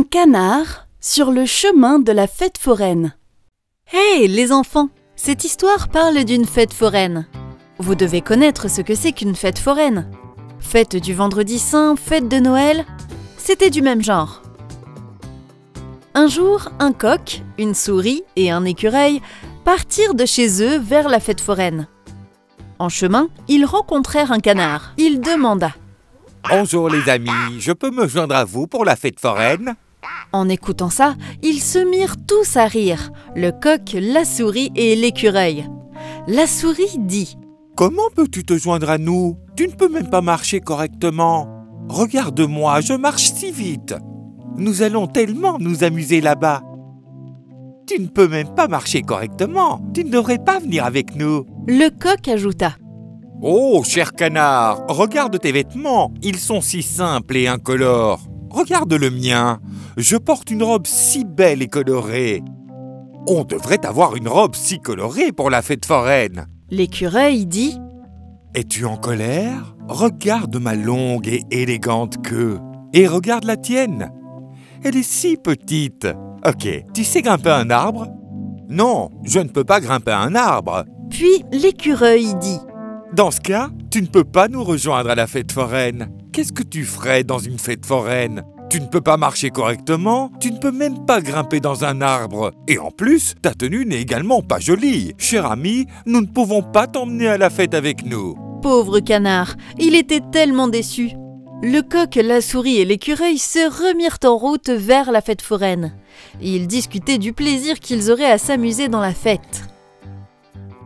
Un canard sur le chemin de la fête foraine. Hey les enfants, cette histoire parle d'une fête foraine. Vous devez connaître ce que c'est qu'une fête foraine. Fête du vendredi saint, fête de Noël, c'était du même genre. Un jour, un coq, une souris et un écureuil partirent de chez eux vers la fête foraine. En chemin, ils rencontrèrent un canard. Il demanda: Bonjour les amis, je peux me joindre à vous pour la fête foraine? En écoutant ça, ils se mirent tous à rire, le coq, la souris et l'écureuil. La souris dit: Comment peux-tu te joindre à nous? Tu ne peux même pas marcher correctement. Regarde-moi, je marche si vite. Nous allons tellement nous amuser là-bas. Tu ne peux même pas marcher correctement. Tu ne devrais pas venir avec nous. Le coq ajouta: Oh, cher canard, regarde tes vêtements. Ils sont si simples et incolores. Regarde le mien. Je porte une robe si belle et colorée. On devrait avoir une robe si colorée pour la fête foraine. L'écureuil dit: Es-tu en colère? Regarde ma longue et élégante queue. Et regarde la tienne. Elle est si petite. Ok, tu sais grimper un arbre? Non, je ne peux pas grimper un arbre. Puis l'écureuil dit: Dans ce cas, tu ne peux pas nous rejoindre à la fête foraine. Qu'est-ce que tu ferais dans une fête foraine? Tu ne peux pas marcher correctement, tu ne peux même pas grimper dans un arbre. Et en plus, ta tenue n'est également pas jolie. Cher ami, nous ne pouvons pas t'emmener à la fête avec nous. Pauvre canard, il était tellement déçu. Le coq, la souris et l'écureuil se remirent en route vers la fête foraine. Ils discutaient du plaisir qu'ils auraient à s'amuser dans la fête.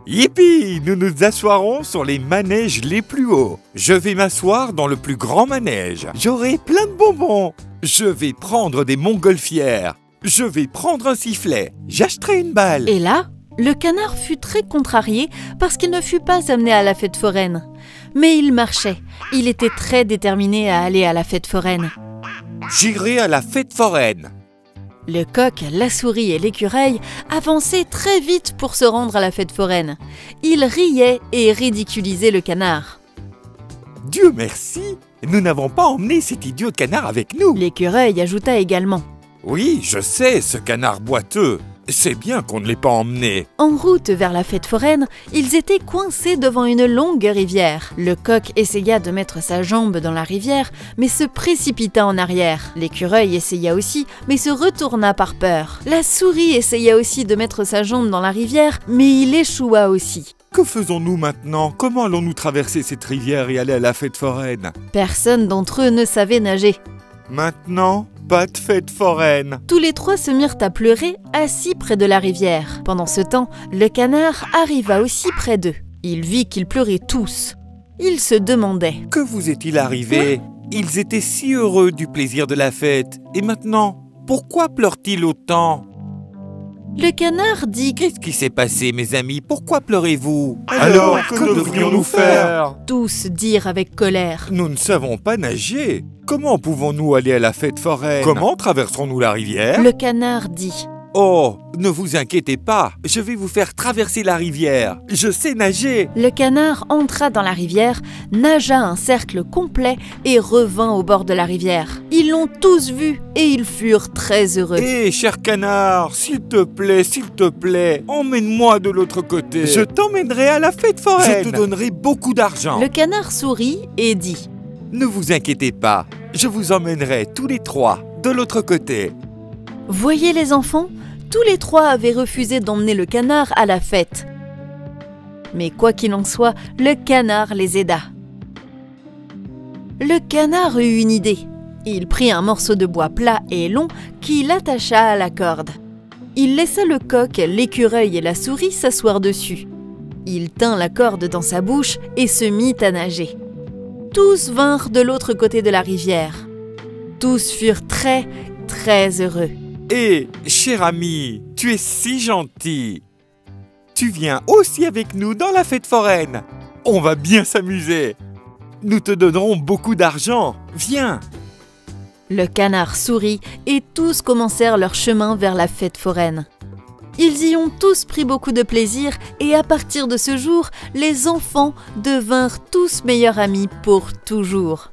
Yippie! Nous nous asseoirons sur les manèges les plus hauts. Je vais m'asseoir dans le plus grand manège. J'aurai plein de bonbons. Je vais prendre des montgolfières. Je vais prendre un sifflet. J'achèterai une balle. Et là, le canard fut très contrarié parce qu'il ne fut pas amené à la fête foraine. Mais il marchait. Il était très déterminé à aller à la fête foraine. J'irai à la fête foraine. Le coq, la souris et l'écureuil avançaient très vite pour se rendre à la fête foraine. Ils riaient et ridiculisaient le canard. Dieu merci, nous n'avons pas emmené cet idiot canard avec nous. L'écureuil ajouta également: Oui, je sais, ce canard boiteux. C'est bien qu'on ne l'ait pas emmené. En route vers la fête foraine, ils étaient coincés devant une longue rivière. Le coq essaya de mettre sa jambe dans la rivière, mais se précipita en arrière. L'écureuil essaya aussi, mais se retourna par peur. La souris essaya aussi de mettre sa jambe dans la rivière, mais il échoua aussi. Que faisons-nous maintenant? Comment allons-nous traverser cette rivière et aller à la fête foraine? Personne d'entre eux ne savait nager. Maintenant, pas de fête foraine. Tous les trois se mirent à pleurer, assis près de la rivière. Pendant ce temps, le canard arriva aussi près d'eux. Il vit qu'ils pleuraient tous. Il se demandait: Que vous est-il arrivé? Ils étaient si heureux du plaisir de la fête. Et maintenant, pourquoi pleurent-ils autant? Le canard dit: Qu'est-ce qui s'est passé, mes amis? Pourquoi pleurez-vous? Alors, que devrions-nous faire? Tous dirent avec colère: Nous ne savons pas nager. Comment pouvons-nous aller à la fête foraine? Comment traverserons-nous la rivière? Le canard dit: Oh, ne vous inquiétez pas, je vais vous faire traverser la rivière. Je sais nager. Le canard entra dans la rivière, nagea un cercle complet et revint au bord de la rivière. Ils l'ont tous vu et ils furent très heureux. Hé, cher canard, s'il te plaît, emmène-moi de l'autre côté. Je t'emmènerai à la fête foraine. Je te donnerai beaucoup d'argent. Le canard sourit et dit: Ne vous inquiétez pas, je vous emmènerai tous les trois de l'autre côté. Voyez les enfants, tous les trois avaient refusé d'emmener le canard à la fête. Mais quoi qu'il en soit, le canard les aida. Le canard eut une idée. Il prit un morceau de bois plat et long qu'il attacha à la corde. Il laissa le coq, l'écureuil et la souris s'asseoir dessus. Il tint la corde dans sa bouche et se mit à nager. Tous vinrent de l'autre côté de la rivière. Tous furent très, très heureux. Hé, cher ami, tu es si gentil. Tu viens aussi avec nous dans la fête foraine. On va bien s'amuser. Nous te donnerons beaucoup d'argent. Viens. Le canard sourit et tous commencèrent leur chemin vers la fête foraine. Ils y ont tous pris beaucoup de plaisir et à partir de ce jour, les enfants devinrent tous meilleurs amis pour toujours.